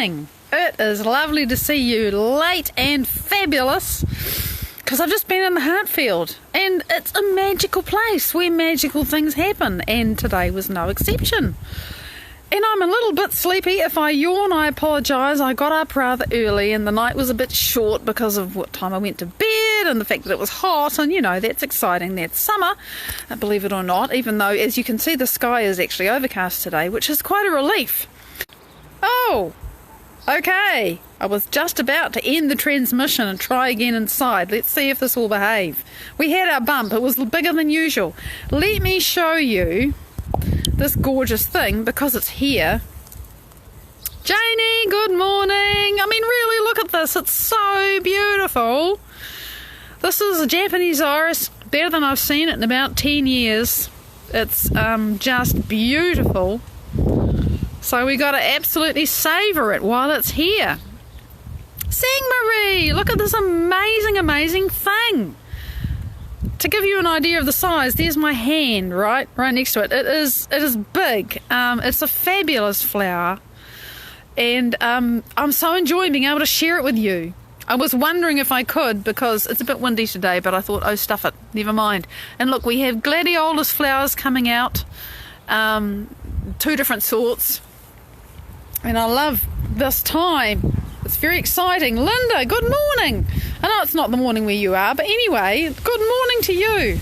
morning. It is lovely to see you late and fabulous, because I've just been in the Heartfield and it's a magical place where magical things happen, and today was no exception. And I'm a little bit sleepy. If I yawn, I apologise. I got up rather early and the night was a bit short because of what time I went to bed and the fact that it was hot, and you know, that's exciting. That's summer, believe it or not, even though, as you can see, the sky is actually overcast today, which is quite a relief. Oh, okay. I was just about to end the transmission and try again inside. Let's see if this will behave. We had our bump. It was bigger than usual. Let me show you this gorgeous thing because it's here. Janie, good morning. I mean, really, look at this. It's so beautiful. This is a Japanese iris, better than I've seen it in about 10 years. It's just beautiful. So we got to absolutely savour it while it's here. Sing Marie, look at this amazing thing. To give you an idea of the size, there's my hand right next to it. It is big. It's a fabulous flower, and I'm so enjoying being able to share it with you. I was wondering if I could, because it's a bit windy today, but I thought, oh, stuff it, never mind. And look, we have gladiolus flowers coming out, 2 different sorts, and I love this time. It's very exciting. Linda, good morning. I know it's not the morning where you are, but anyway, good morning to you.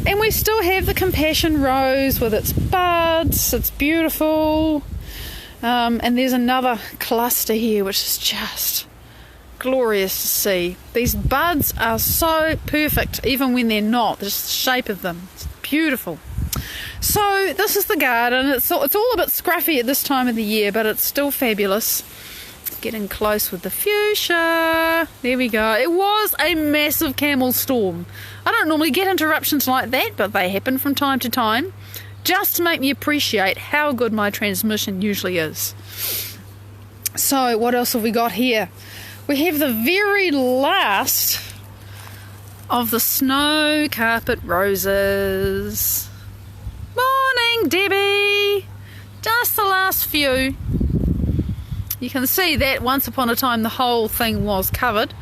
And we still have the compassion rose with its buds. It's beautiful. And there's another cluster here, which is just glorious to see. These buds are so perfect, even when they're not. Just the shape of them. It's beautiful. So this is the garden. It's all a bit scruffy at this time of the year, but it's still fabulous. Getting close with the fuchsia. There we go. It was a massive camel storm. I don't normally get interruptions like that, but they happen from time to time, just to make me appreciate how good my transmission usually is. So what else have we got here? We have the very last of the snow carpet roses. Morning, Debbie. Just the last few. You can see that once upon a time the whole thing was covered.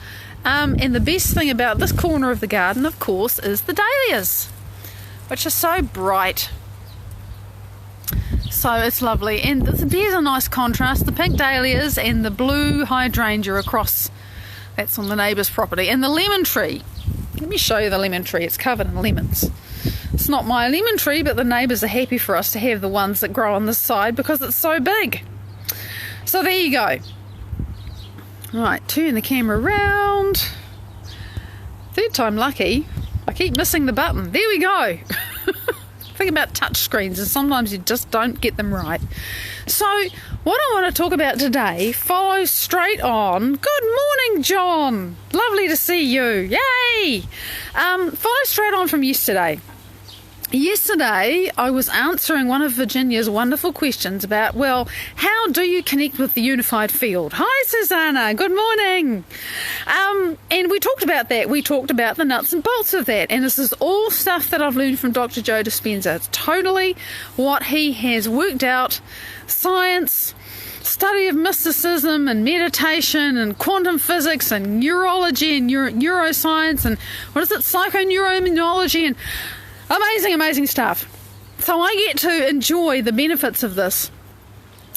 And the best thing about this corner of the garden, of course, is the dahlias, which are so bright. So it's lovely. And there's a nice contrast, the pink dahlias and the blue hydrangea across. That's on the neighbour's property. And the lemon tree. Let me show you the lemon tree. It's covered in lemons. It's not my lemon tree, but the neighbours are happy for us to have the ones that grow on this side because it's so big. So there you go. Right, turn the camera around. Third time lucky. I keep missing the button. There we go. Think about touch screens, and sometimes you just don't get them right. So what I want to talk about today follows straight on. Good morning, John. Lovely to see you. Yay! Follows straight on from yesterday. Yesterday, I was answering one of Virginia's wonderful questions about, well, how do you connect with the unified field? Hi, Susanna. Good morning. And we talked about that. We talked about the nuts and bolts of that. And this is all stuff that I've learned from Dr. Joe Dispenza. It's totally what he has worked out. Science, study of mysticism and meditation and quantum physics and neurology and neuroscience and psychoneuroimmunology and amazing stuff. So I get to enjoy the benefits of this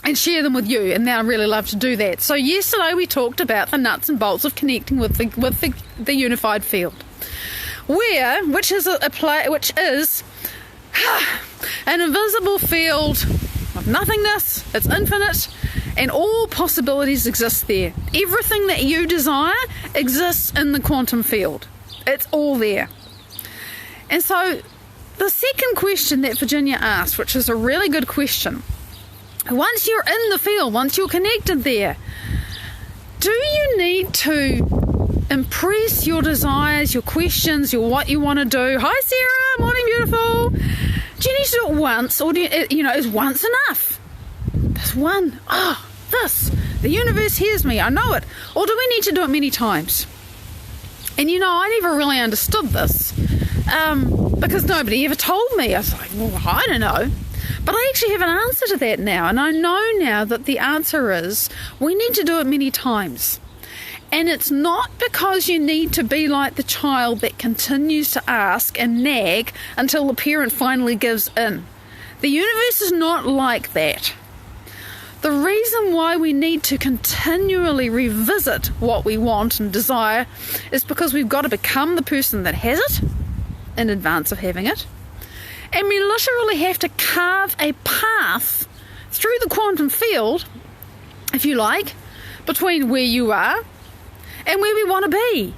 and share them with you, and I really love to do that. So yesterday we talked about the nuts and bolts of connecting with the unified field, which is an invisible field of nothingness. It's infinite, and all possibilities exist there. Everything that you desire exists in the quantum field. It's all there. And so the second question that Virginia asked, which is a really good question, once you're in the field, once you're connected there, do you need to impress your desires, your questions, what you want to do? Hi Sarah, morning beautiful. Do you need to do it once, or is once enough? This one, the universe hears me, I know it. Or do we need to do it many times? And I never really understood this. Because nobody ever told me. I was like, well, I don't know. But I actually have an answer to that now, and I know now that the answer is we need to do it many times. And it's not because you need to be like the child that continues to ask and nag until the parent finally gives in. The universe is not like that. The reason why we need to continually revisit what we want and desire is because we've got to become the person that has it in advance of having it. And we literally have to carve a path through the quantum field, if you like, between where you are and where we want to be.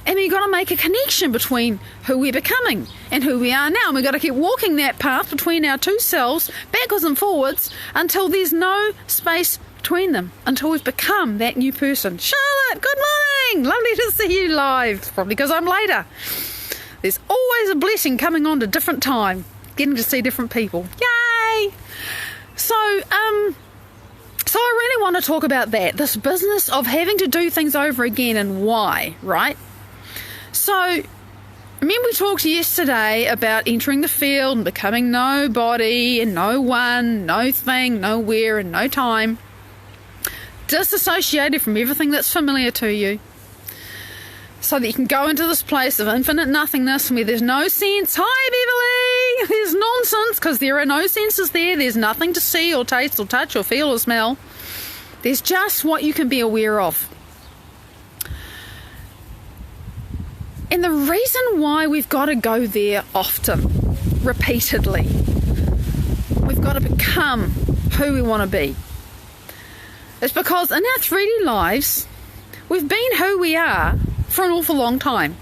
And we've got to make a connection between who we're becoming and who we are now. And we've got to keep walking that path between our two selves, backwards and forwards, until there's no space between them, until we've become that new person. Charlotte, good morning. Lovely to see you live. It's probably because I'm later. There's always a blessing coming on to different time, getting to see different people. Yay! So I really want to talk about that, this business of having to do things over again and why, right? So, remember we talked yesterday about entering the field and becoming nobody and no one, no thing, nowhere and no time, disassociated from everything that's familiar to you, so that you can go into this place of infinite nothingness where there's no sense. Hi, Beverly! There's nonsense because there are no senses there. There's nothing to see or taste or touch or feel or smell. There's just what you can be aware of. And the reason why we've got to go there often, repeatedly, we've got to become who we want to be, is because in our 3D lives, we've been who we are for an awful long time.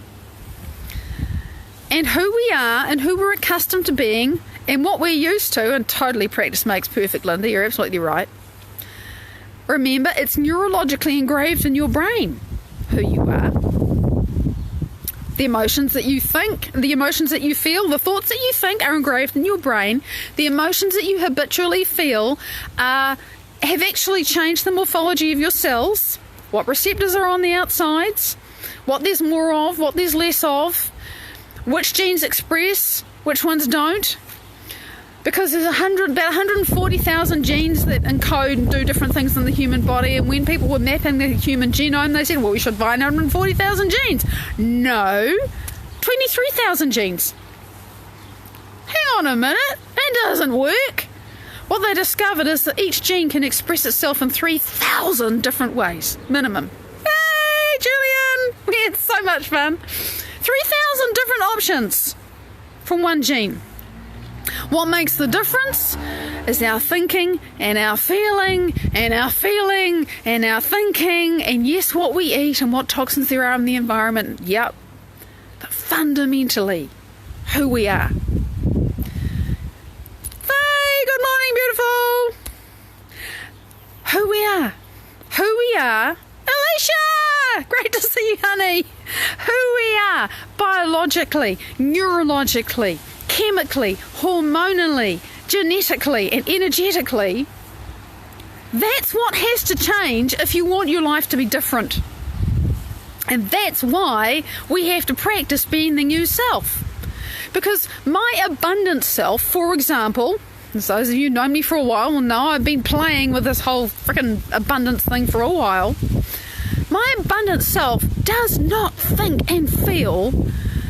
And who we are and who we're accustomed to being and what we're used to, and totally practice makes perfect, Linda, you're absolutely right. Remember, it's neurologically engraved in your brain who you are. The emotions that you think, the emotions that you feel, the thoughts that you think are engraved in your brain. The emotions that you habitually feel have actually changed the morphology of your cells, what receptors are on the outsides, what there's more of, what there's less of, which genes express, which ones don't. Because there's about 140,000 genes that encode and do different things in the human body. And when people were mapping the human genome, they said, well, we should find 140,000 genes. No, 23,000 genes. Hang on a minute, that doesn't work. What they discovered is that each gene can express itself in 3,000 different ways, minimum. Hey, Julian, we had so much fun. 3,000 different options from one gene. What makes the difference is our thinking and our feeling and our feeling and our thinking, and yes, what we eat and what toxins there are in the environment. Yep. But fundamentally, who we are. Hey, good morning, beautiful. Who we are. Who we are. Alicia! Great to see you, honey. Who we are biologically, neurologically, chemically, hormonally, genetically and energetically. That's what has to change if you want your life to be different. And that's why we have to practice being the new self. Because my abundant self, for example, as those of you who know me for a while will know I've been playing with this whole freaking abundance thing for a while. My abundant self does not think and feel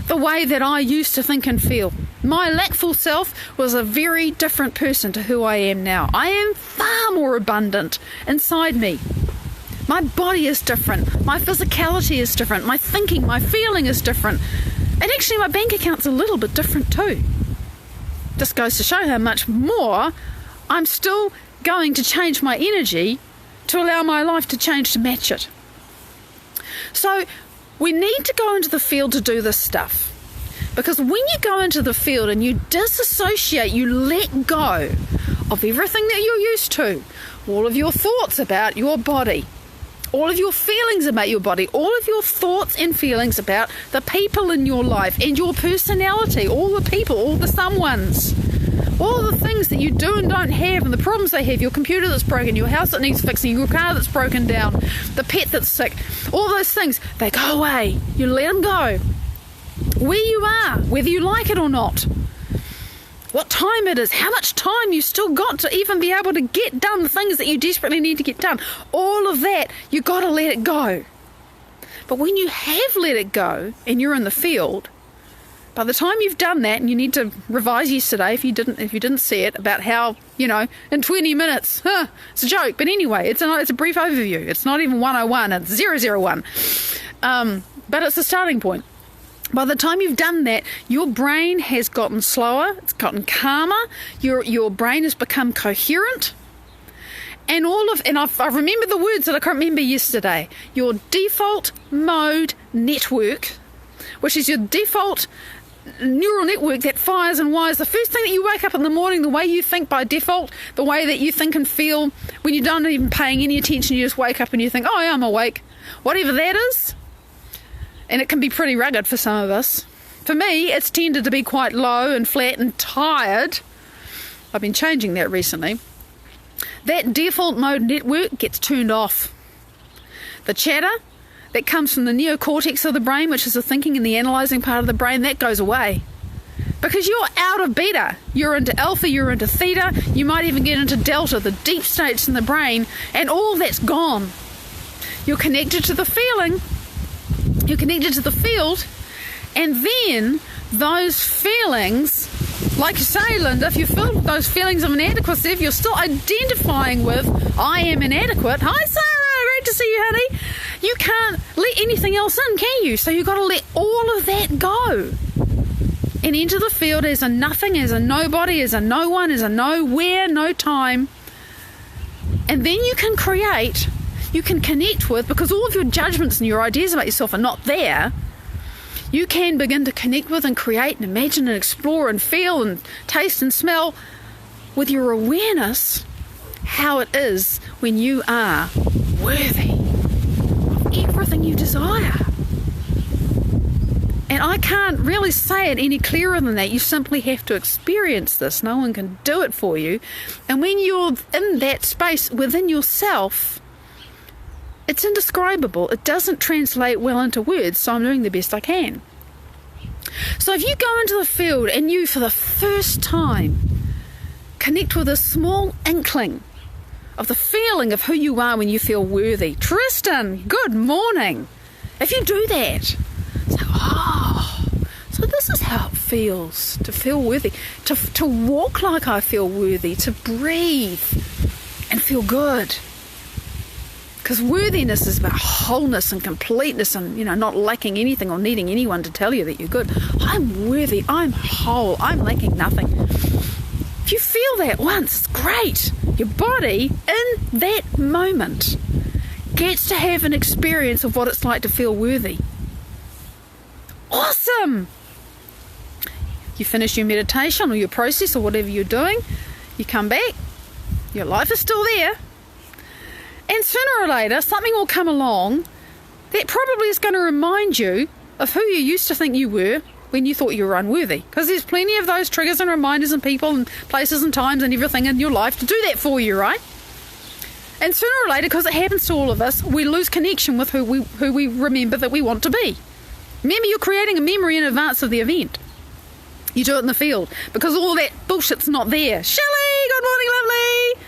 the way that I used to think and feel. My lackful self was a very different person to who I am now. I am far more abundant inside me. My body is different. My physicality is different. My thinking, my feeling is different. And actually my bank account's a little bit different too. Just goes to show how much more I'm still going to change my energy to allow my life to change to match it. So we need to go into the field to do this stuff. Because when you go into the field and you disassociate, you let go of everything that you're used to, all of your thoughts about your body, all of your feelings about your body, all of your thoughts and feelings about the people in your life and your personality, all the people, all the someones, all the things that you do and don't have and the problems they have, your computer that's broken, your house that needs fixing, your car that's broken down, the pet that's sick, all those things, they go away. You let them go. Where you are, whether you like it or not. what time it is, how much time you still got to even be able to get done the things that you desperately need to get done. All of that, you got to let it go. But when you have let it go and you're in the field, by the time you've done that, and you need to revise yesterday if you didn't see it, about how, in 20 minutes, it's a joke, but anyway, it's a brief overview. It's not even 101, it's 001. But it's a starting point. By the time you've done that, your brain has gotten slower, it's gotten calmer, your brain has become coherent, and I remember the words that I can't remember yesterday. Your default mode network, which is your default neural network that fires and wires. The first thing that you wake up in the morning, the way you think by default, the way that you think and feel when you don't even paying any attention, you just wake up and you think, oh yeah, I'm awake. Whatever that is. And it can be pretty rugged for some of us. For me, it's tended to be quite low and flat and tired. I've been changing that recently. That default mode network gets turned off. The chatter that comes from the neocortex of the brain, which is the thinking and the analysing part of the brain, that goes away. Because you're out of beta. You're into alpha, you're into theta, you might even get into delta, the deep states in the brain, and all that's gone. You're connected to the feeling, you're connected to the field, and then those feelings, like you say, Linda, if you feel those feelings of inadequacy, if you're still identifying with, I am inadequate, hi Sarah, great to see you, honey, you can't let anything else in, can you? So you've got to let all of that go and enter the field as a nothing, as a nobody, as a no one, as a nowhere, no time. And then you can create, you can connect with, because all of your judgments and your ideas about yourself are not there, you can begin to connect with and create and imagine and explore and feel and taste and smell with your awareness how it is when you are worthy of everything you desire. And I can't really say it any clearer than that. You simply have to experience this. No one can do it for you. And when you're in that space within yourself, it's indescribable. It doesn't translate well into words, so I'm doing the best I can. So if you go into the field and you, for the first time, connect with a small inkling of the feeling of who you are when you feel worthy. Tristan, good morning. If you do that, so this is how it feels to feel worthy, to walk like I feel worthy, to breathe and feel good. Because worthiness is about wholeness and completeness and, not lacking anything or needing anyone to tell you that you're good. I'm worthy, I'm whole, I'm lacking nothing. If you feel that once, it's great. Your body, in that moment, gets to have an experience of what it's like to feel worthy. Awesome! You finish your meditation or your process or whatever you're doing, you come back, your life is still there, and sooner or later something will come along that probably is going to remind you of who you used to think you were when you thought you were unworthy. Because there's plenty of those triggers and reminders and people and places and times and everything in your life to do that for you, right? And sooner or later, because it happens to all of us, we lose connection with who we remember that we want to be. Remember, you're creating a memory in advance of the event. You do it in the field because all that bullshit's not there. Shelley, good morning, lovely.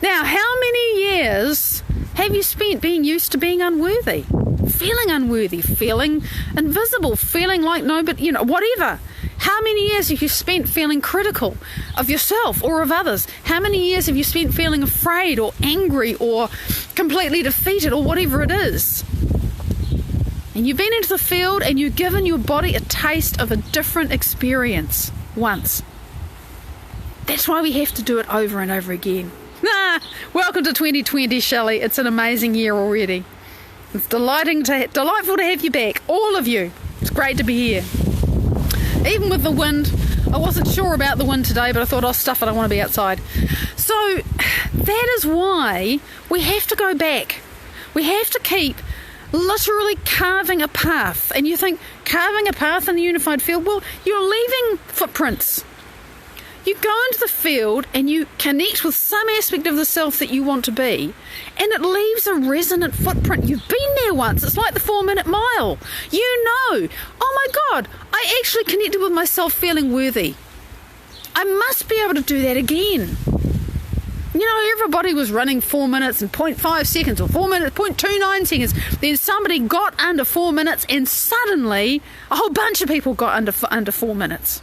Now, how many years have you spent being used to being unworthy? Feeling unworthy, feeling invisible, feeling like nobody, whatever. How many years have you spent feeling critical of yourself or of others? How many years have you spent feeling afraid or angry or completely defeated or whatever it is? And you've been into the field and you've given your body a taste of a different experience once. That's why we have to do it over and over again. Welcome to 2020, Shelley. It's an amazing year already. It's delightful to have you back, all of you. It's great to be here. Even with the wind, I wasn't sure about the wind today, but I thought, I'll stuff it, I want to be outside. So that is why we have to go back. We have to keep literally carving a path. And you think, carving a path in the unified field? Well, you're leaving footprints. You go into the field and you connect with some aspect of the self that you want to be, and it leaves a resonant footprint. You've been there once. It's like the 4-minute mile. You know, oh my God, I actually connected with myself feeling worthy. I must be able to do that again. Everybody was running 4 minutes and 0.5 seconds or 4 minutes, 0.29 seconds. Then somebody got under 4 minutes and suddenly a whole bunch of people got under 4 minutes.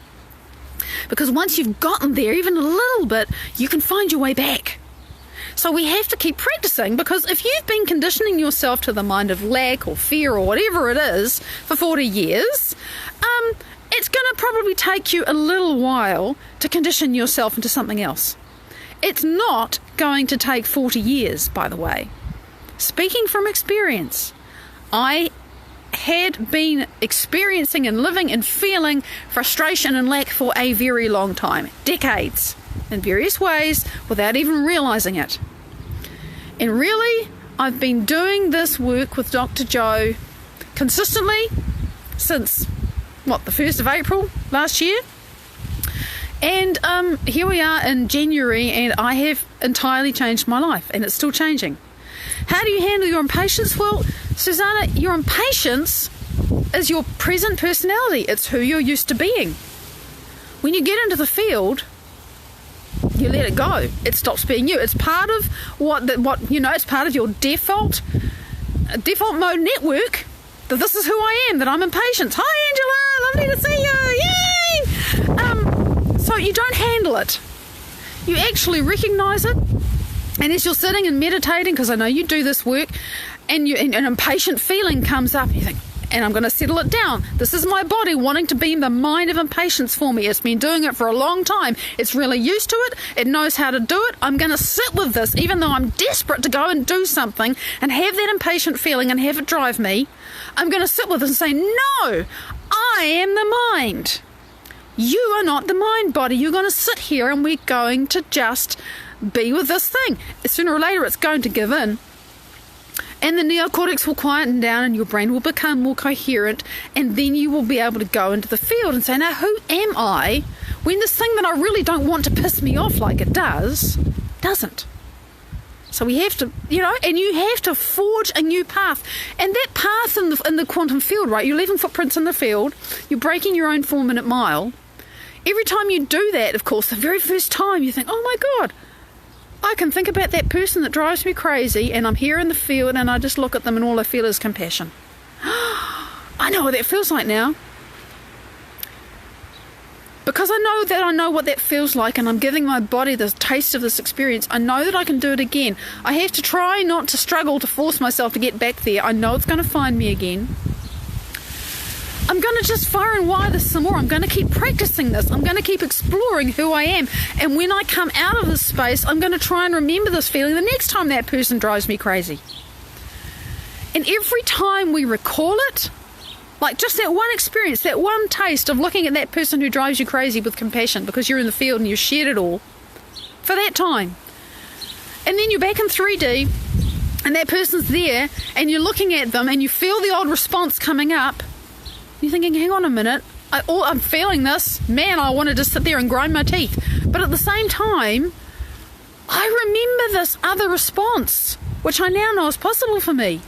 Because once you've gotten there, even a little bit, you can find your way back. So we have to keep practicing, because if you've been conditioning yourself to the mind of lack or fear or whatever it is for 40 years, it's going to probably take you a little while to condition yourself into something else. It's not going to take 40 years, by the way. Speaking from experience, I had been experiencing and living and feeling frustration and lack for a very long time, decades, in various ways, without even realizing it. And really, I've been doing this work with Dr. Joe consistently since, the 1st of April last year. And here we are in January, and I have entirely changed my life, and it's still changing. How do you handle your impatience? Well, Susanna, your impatience is your present personality. It's who you're used to being. When you get into the field, you let it go. It stops being you. It's part of it's part of your default mode network, that this is who I am, that I'm impatient. Hi, Angela, lovely to see you. Yay! So you don't handle it. You actually recognize it. And as you're sitting and meditating, because I know you do this work, and an impatient feeling comes up, you think, and I'm going to settle it down. This is my body wanting to be in the mind of impatience for me. It's been doing it for a long time. It's really used to it. It knows how to do it. I'm going to sit with this, even though I'm desperate to go and do something and have that impatient feeling and have it drive me. I'm going to sit with it and say, no, I am the mind. You are not the mind body. You're going to sit here and we're going to just be with this thing. Sooner or later, it's going to give in. And the neocortex will quieten down and your brain will become more coherent, and then you will be able to go into the field and say, now, who am I when this thing that I really don't want to piss me off like it doesn't? So we have to, and you have to forge a new path. And that path in the quantum field, right, you're leaving footprints in the field, you're breaking your own 4-minute mile. Every time you do that, of course, the very first time you think, oh my God, I can think about that person that drives me crazy, and I'm here in the field and I just look at them and all I feel is compassion. I know what that feels like now. Because I know what that feels like, and I'm giving my body the taste of this experience, I know that I can do it again. I have to try not to struggle to force myself to get back there. I know it's going to find me again. I'm going to just fire and wire this some more. I'm going to keep practicing this. I'm going to keep exploring who I am. And when I come out of this space, I'm going to try and remember this feeling the next time that person drives me crazy. And every time we recall it, like just that one experience, that one taste of looking at that person who drives you crazy with compassion because you're in the field and you shared it all for that time. And then you're back in 3D and that person's there and you're looking at them and you feel the old response coming up. You're thinking, hang on a minute, I'm feeling this. Man, I want to just sit there and grind my teeth. But at the same time, I remember this other response, which I now know is possible for me.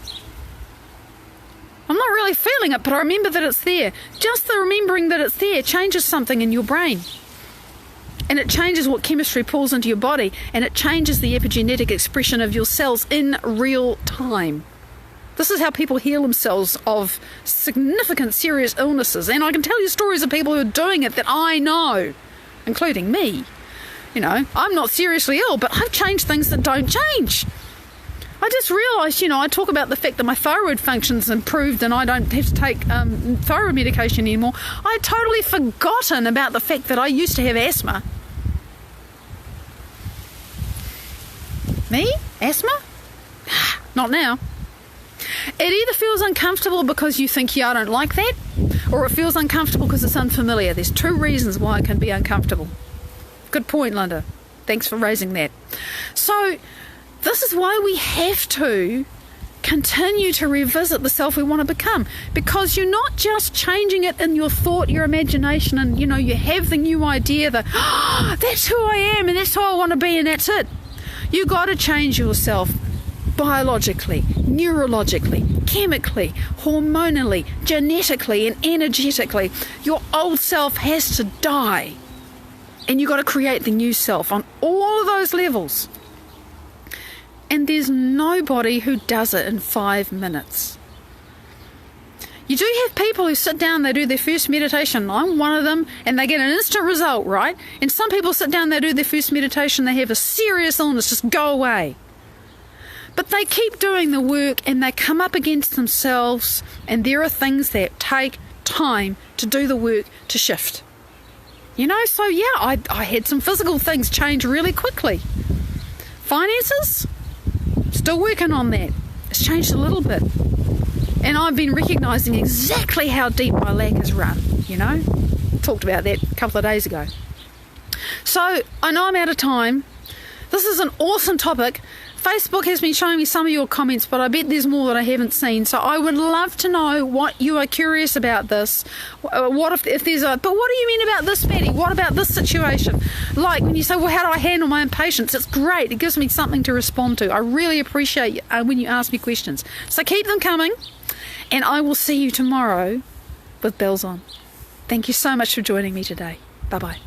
I'm not really feeling it, but I remember that it's there. Just the remembering that it's there changes something in your brain. And it changes what chemistry pulls into your body, and it changes the epigenetic expression of your cells in real time. This is how people heal themselves of significant serious illnesses. And I can tell you stories of people who are doing it that I know, including me. I'm not seriously ill, but I've changed things that don't change. I just realised, I talk about the fact that my thyroid function's improved and I don't have to take thyroid medication anymore. I had totally forgotten about the fact that I used to have asthma. Me? Asthma? Not now. It either feels uncomfortable because you think, I don't like that, or it feels uncomfortable because it's unfamiliar. There's 2 reasons why it can be uncomfortable. Good point, Linda. Thanks for raising that. So, this is why we have to continue to revisit the self we want to become, because you're not just changing it in your thought, your imagination, and, you have the new idea that, that's who I am and that's who I want to be and that's it. You got to change yourself. Biologically, neurologically, chemically, hormonally, genetically, and energetically. Your old self has to die. And you've got to create the new self on all of those levels. And there's nobody who does it in 5 minutes. You do have people who sit down, they do their first meditation. I'm one of them, and they get an instant result, right? And some people sit down, they do their first meditation, they have a serious illness, just go away. But they keep doing the work, and they come up against themselves, and there are things that take time to do the work to shift. You know, so yeah, I had some physical things change really quickly. Finances, still working on that. It's changed a little bit. And I've been recognising exactly how deep my lack has run, you know. Talked about that a couple of days ago. So, I know I'm out of time. This is an awesome topic. Facebook has been showing me some of your comments, but I bet there's more that I haven't seen. So I would love to know what you are curious about this. What if there's but what do you mean about this, Betty? What about this situation? Like when you say, well, how do I handle my impatience? It's great. It gives me something to respond to. I really appreciate when you ask me questions. So keep them coming, and I will see you tomorrow with bells on. Thank you so much for joining me today. Bye-bye.